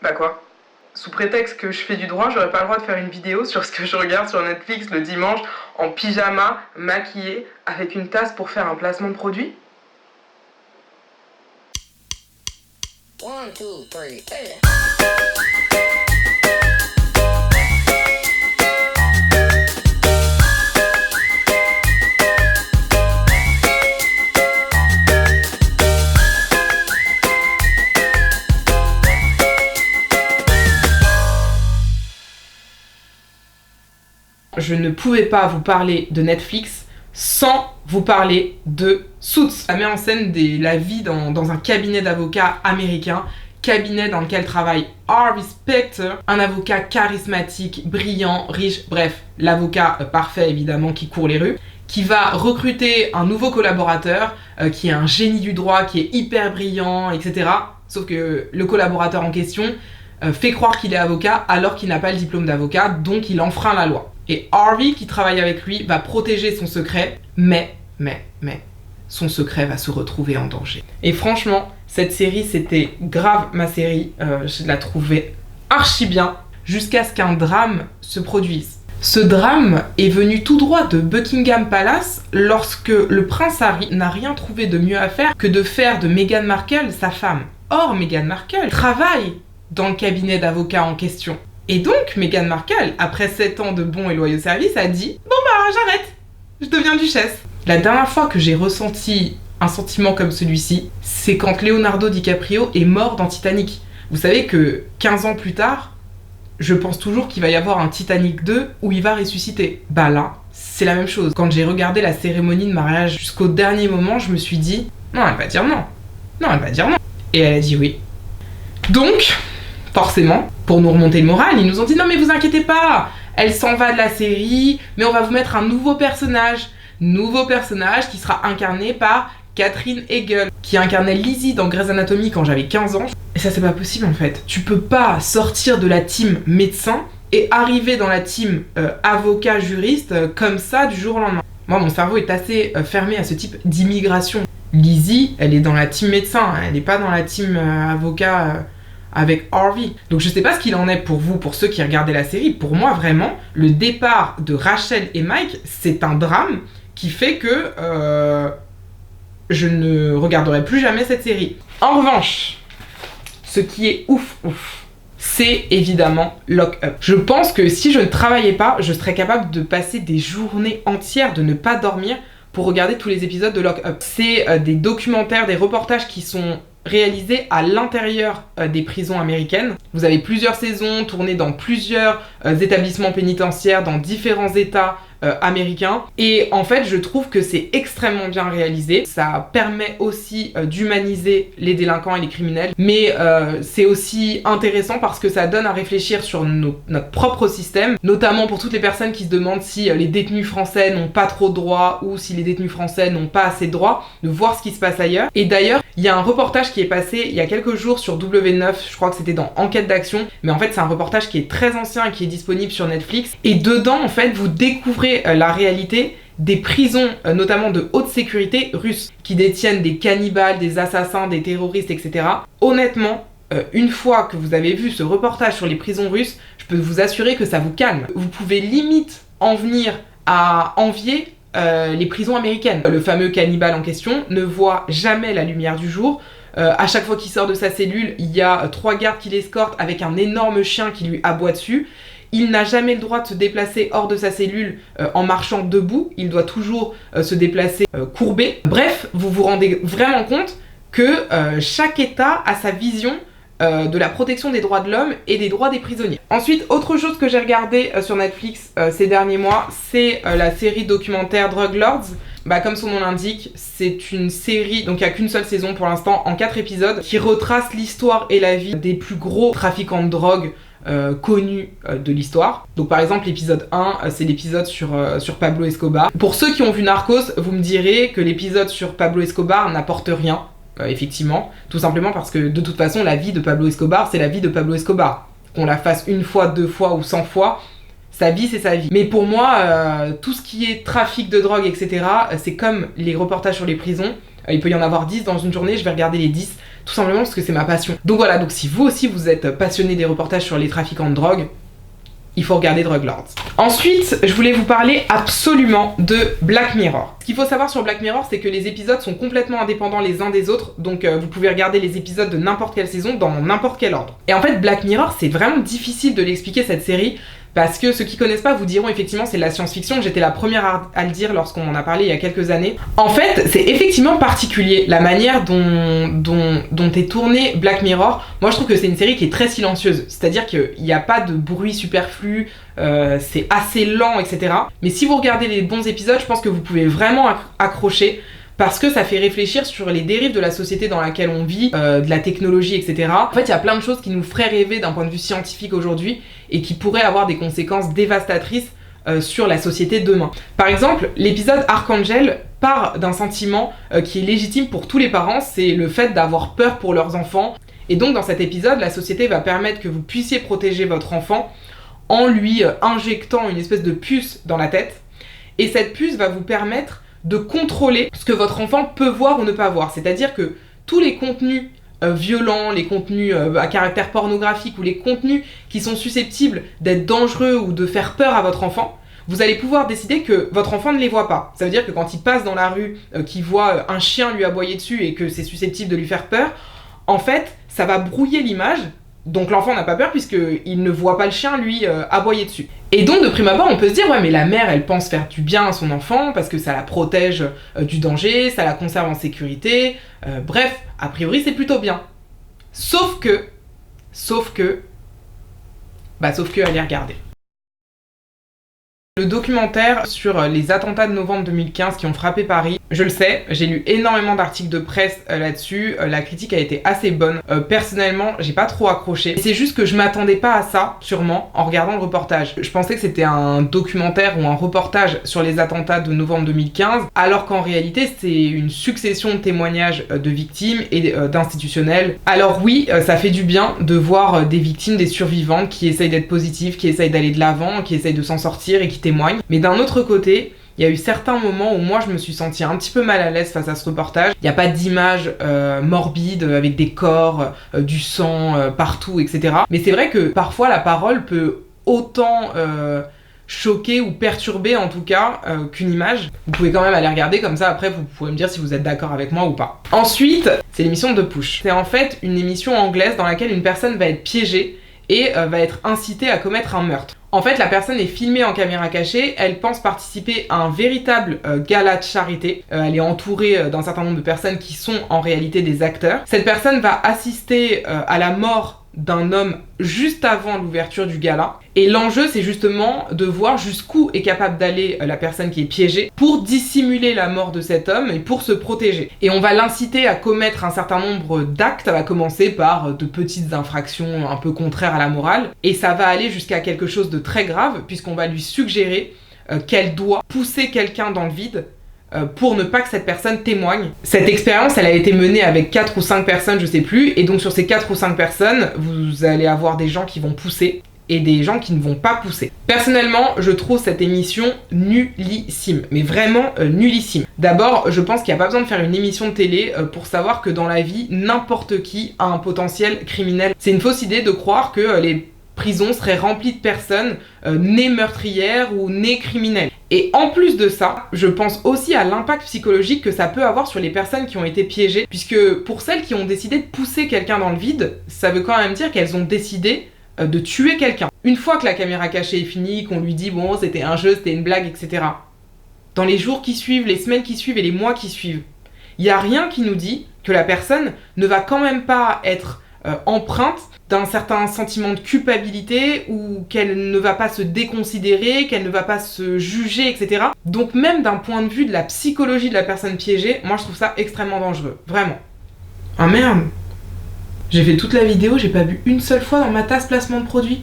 Bah quoi? Sous prétexte que je fais du droit, j'aurais pas le droit de faire une vidéo sur ce que je regarde sur Netflix le dimanche en pyjama, maquillée, avec une tasse pour faire un placement de produit? One, two, three, hey. Je ne pouvais pas vous parler de Netflix sans vous parler de Suits. Ça met en scène la vie dans un cabinet d'avocats américain, cabinet dans lequel travaille Harvey Specter, un avocat charismatique, brillant, riche, bref, l'avocat parfait évidemment qui court les rues, qui va recruter un nouveau collaborateur qui est un génie du droit, qui est hyper brillant, etc. Sauf que le collaborateur en question fait croire qu'il est avocat alors qu'il n'a pas le diplôme d'avocat, donc il enfreint la loi. Et Harvey, qui travaille avec lui, va protéger son secret, mais, son secret va se retrouver en danger. Et franchement, cette série, c'était grave ma série. Je la trouvais archi bien, jusqu'à ce qu'un drame se produise. Ce drame est venu tout droit de Buckingham Palace, lorsque le prince Harry n'a rien trouvé de mieux à faire que de faire de Meghan Markle sa femme. Or, Meghan Markle travaille dans le cabinet d'avocats en question. Et donc, Meghan Markle, après 7 ans de bons et loyaux services, a dit « Bon bah, j'arrête, je deviens duchesse ». La dernière fois que j'ai ressenti un sentiment comme celui-ci, c'est quand Leonardo DiCaprio est mort dans Titanic. Vous savez que 15 ans plus tard, je pense toujours qu'il va y avoir un Titanic 2 où il va ressusciter. Bah là, c'est la même chose. Quand j'ai regardé la cérémonie de mariage jusqu'au dernier moment, je me suis dit « Non, elle va dire non. Non, elle va dire non. » Et elle a dit oui. Donc, forcément, pour nous remonter le moral, ils nous ont dit « Non mais vous inquiétez pas, elle s'en va de la série, mais on va vous mettre un nouveau personnage. Nouveau personnage qui sera incarné par Catherine Hegel, qui incarnait Lizzie dans Grey's Anatomy quand j'avais 15 ans. Et ça, c'est pas possible en fait. Tu peux pas sortir de la team médecin et arriver dans la team avocat-juriste comme ça du jour au lendemain. Moi, mon cerveau est assez fermé à ce type d'immigration. Lizzie, elle est dans la team médecin, elle est pas dans la team avocat avec Harvey. Donc je sais pas ce qu'il en est pour vous, pour ceux qui regardaient la série. Pour moi, vraiment, le départ de Rachel et Mike, c'est un drame qui fait que je ne regarderai plus jamais cette série. En revanche, ce qui est ouf, c'est évidemment Lock Up. Je pense que si je ne travaillais pas, je serais capable de passer des journées entières, de ne pas dormir pour regarder tous les épisodes de Lock Up. C'est des documentaires, des reportages qui sont réalisés à l'intérieur des prisons américaines. Vous avez plusieurs saisons tournées dans plusieurs établissements pénitentiaires, dans différents états américain. Et en fait, je trouve que c'est extrêmement bien réalisé. Ça permet aussi d'humaniser les délinquants et les criminels. Mais c'est aussi intéressant parce que ça donne à réfléchir sur notre propre système, notamment pour toutes les personnes qui se demandent si les détenus français n'ont pas trop de droits ou si les détenus français n'ont pas assez de droits, de voir ce qui se passe ailleurs. Et d'ailleurs, il y a un reportage qui est passé il y a quelques jours sur W9, je crois que c'était dans Enquête d'action, mais en fait c'est un reportage qui est très ancien et qui est disponible sur Netflix. Et dedans, en fait, vous découvrez la réalité des prisons, notamment de haute sécurité russes, qui détiennent des cannibales, des assassins, des terroristes, etc. Honnêtement, une fois que vous avez vu ce reportage sur les prisons russes, je peux vous assurer que ça vous calme. Vous pouvez limite en venir à envier les prisons américaines. Le fameux cannibale en question ne voit jamais la lumière du jour. À chaque fois qu'il sort de sa cellule, il y a 3 gardes qui l'escortent avec un énorme chien qui lui aboie dessus. Il n'a jamais le droit de se déplacer hors de sa cellule en marchant debout. Il doit toujours se déplacer courbé. Bref, vous vous rendez vraiment compte que chaque État a sa vision de la protection des droits de l'homme et des droits des prisonniers. Ensuite, autre chose que j'ai regardé sur Netflix ces derniers mois, c'est la série documentaire Drug Lords. Bah, comme son nom l'indique, c'est une série, donc il n'y a qu'une seule saison pour l'instant, en 4 épisodes, qui retrace l'histoire et la vie des plus gros trafiquants de drogue connus de l'histoire. Donc par exemple l'épisode 1, c'est l'épisode sur Pablo Escobar. Pour ceux qui ont vu Narcos, vous me direz que l'épisode sur Pablo Escobar n'apporte rien, effectivement, tout simplement parce que de toute façon la vie de Pablo Escobar, c'est la vie de Pablo Escobar. Qu'on la fasse 1 fois, 2 fois ou 100 fois, sa vie, c'est sa vie. Mais pour moi, tout ce qui est trafic de drogue, etc., c'est comme les reportages sur les prisons. Il peut y en avoir 10 dans une journée, je vais regarder les 10, tout simplement parce que c'est ma passion. Donc voilà, donc si vous aussi vous êtes passionné des reportages sur les trafiquants de drogue, il faut regarder Drug Lords. Ensuite, je voulais vous parler absolument de Black Mirror. Ce qu'il faut savoir sur Black Mirror, c'est que les épisodes sont complètement indépendants les uns des autres, donc vous pouvez regarder les épisodes de n'importe quelle saison dans n'importe quel ordre. Et en fait, Black Mirror, c'est vraiment difficile de l'expliquer cette série, parce que ceux qui connaissent pas vous diront effectivement c'est de la science-fiction, j'étais la première à le dire lorsqu'on en a parlé il y a quelques années. En fait, c'est effectivement particulier, la manière dont est tourné Black Mirror. Moi je trouve que c'est une série qui est très silencieuse, c'est-à-dire qu'il n'y a pas de bruit superflu, c'est assez lent, etc. Mais si vous regardez les bons épisodes, je pense que vous pouvez vraiment accrocher, parce que ça fait réfléchir sur les dérives de la société dans laquelle on vit, de la technologie, etc. En fait, il y a plein de choses qui nous feraient rêver d'un point de vue scientifique aujourd'hui et qui pourraient avoir des conséquences dévastatrices sur la société demain. Par exemple, l'épisode Archangel part d'un sentiment qui est légitime pour tous les parents, c'est le fait d'avoir peur pour leurs enfants. Et donc, dans cet épisode, la société va permettre que vous puissiez protéger votre enfant en lui injectant une espèce de puce dans la tête. Et cette puce va vous permettre de contrôler ce que votre enfant peut voir ou ne pas voir. C'est-à-dire que tous les contenus violents, les contenus à caractère pornographique ou les contenus qui sont susceptibles d'être dangereux ou de faire peur à votre enfant, vous allez pouvoir décider que votre enfant ne les voit pas. Ça veut dire que quand il passe dans la rue, qu'il voit un chien lui aboyer dessus et que c'est susceptible de lui faire peur, en fait, ça va brouiller l'image. Donc l'enfant n'a pas peur puisqu'il ne voit pas le chien lui aboyer dessus. Et donc de prime abord on peut se dire ouais mais la mère elle pense faire du bien à son enfant parce que ça la protège du danger, ça la conserve en sécurité, bref, a priori c'est plutôt bien. Sauf que allez regarder. Le documentaire sur les attentats de novembre 2015 qui ont frappé Paris, je le sais, j'ai lu énormément d'articles de presse là-dessus, la critique a été assez bonne. Personnellement, j'ai pas trop accroché. C'est juste que je m'attendais pas à ça, sûrement, en regardant le reportage. Je pensais que c'était un documentaire ou un reportage sur les attentats de novembre 2015, alors qu'en réalité, c'est une succession de témoignages de victimes et d'institutionnels. Alors oui, ça fait du bien de voir des victimes, des survivantes qui essayent d'être positives, qui essayent d'aller de l'avant, qui essayent de s'en sortir et qui témoignent. Mais d'un autre côté, il y a eu certains moments où moi je me suis sentie un petit peu mal à l'aise face à ce reportage. Il n'y a pas d'images morbides avec des corps, du sang partout, etc. Mais c'est vrai que parfois la parole peut autant choquer ou perturber en tout cas qu'une image. Vous pouvez quand même aller regarder comme ça, après vous pouvez me dire si vous êtes d'accord avec moi ou pas. Ensuite, c'est l'émission The Push. C'est en fait une émission anglaise dans laquelle une personne va être piégée et va être incitée à commettre un meurtre. En fait, la personne est filmée en caméra cachée, elle pense participer à un véritable gala de charité. Elle est entourée d'un certain nombre de personnes qui sont en réalité des acteurs. Cette personne va assister à la mort d'un homme juste avant l'ouverture du gala. Et l'enjeu, c'est justement de voir jusqu'où est capable d'aller la personne qui est piégée pour dissimuler la mort de cet homme et pour se protéger. Et on va l'inciter à commettre un certain nombre d'actes. Ça va commencer par de petites infractions un peu contraires à la morale. Et ça va aller jusqu'à quelque chose de très grave, puisqu'on va lui suggérer qu'elle doit pousser quelqu'un dans le vide pour ne pas que cette personne témoigne. Cette expérience, elle a été menée avec 4 ou 5 personnes, je sais plus, et donc sur ces 4 ou 5 personnes, vous allez avoir des gens qui vont pousser et des gens qui ne vont pas pousser. Personnellement, je trouve cette émission nullissime, mais vraiment nullissime. D'abord, je pense qu'il n'y a pas besoin de faire une émission de télé pour savoir que dans la vie, n'importe qui a un potentiel criminel. C'est une fausse idée de croire que les prisons seraient remplies de personnes nées meurtrières ou nées criminelles. Et en plus de ça, je pense aussi à l'impact psychologique que ça peut avoir sur les personnes qui ont été piégées, puisque pour celles qui ont décidé de pousser quelqu'un dans le vide, ça veut quand même dire qu'elles ont décidé de tuer quelqu'un. Une fois que la caméra cachée est finie, qu'on lui dit bon c'était un jeu, c'était une blague, etc. Dans les jours qui suivent, les semaines qui suivent et les mois qui suivent, il n'y a rien qui nous dit que la personne ne va quand même pas être empreinte d'un certain sentiment de culpabilité ou qu'elle ne va pas se déconsidérer, qu'elle ne va pas se juger, etc. Donc même d'un point de vue de la psychologie de la personne piégée, moi je trouve ça extrêmement dangereux, vraiment. Ah merde! J'ai fait toute la vidéo, j'ai pas bu une seule fois dans ma tasse placement de produit.